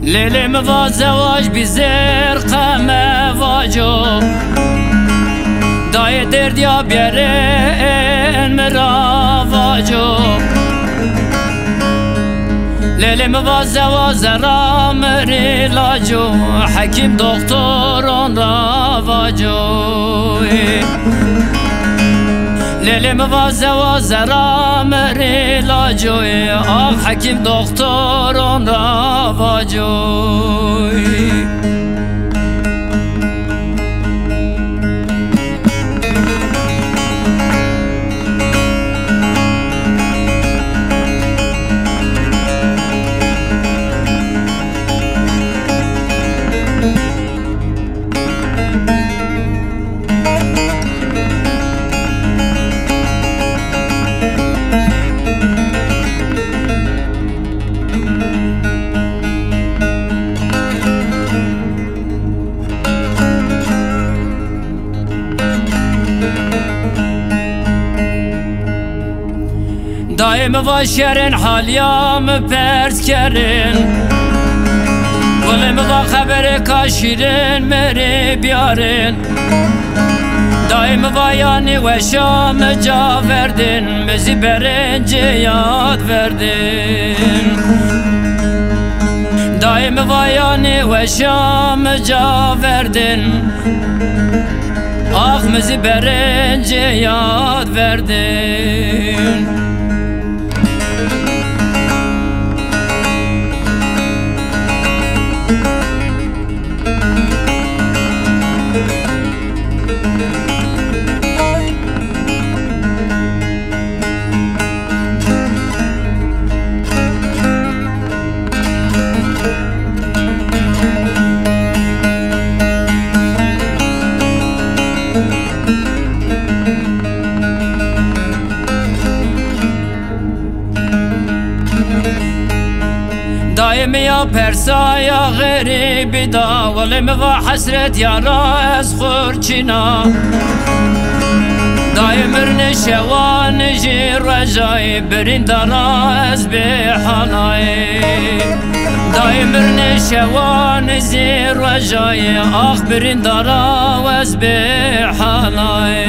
لیلی موازواج بیزر قمه واجو دای دردیا بیارن مرا واجو لیلی موازواج را مری لاجو حکیم دکتران را واجو لیلی موازواج را مری لاجو حکیم دکتران را واجو دایم و شرن حالیام پرس کرن ولیم و خبر کاشیرن مری بیارن دایم و یانی و شام جا وردن مزی برنج یاد وردن دایم و یانی و شام جا وردن آخ مزی برنج یاد وردن دایم یا پرسایا غریبی دا ولیم و حسرت یارا از خورچینا دایم رنشوان جی رجای برین دارا از بحالای دایم رنشوان جی رجای آخ برین دارا از بحالای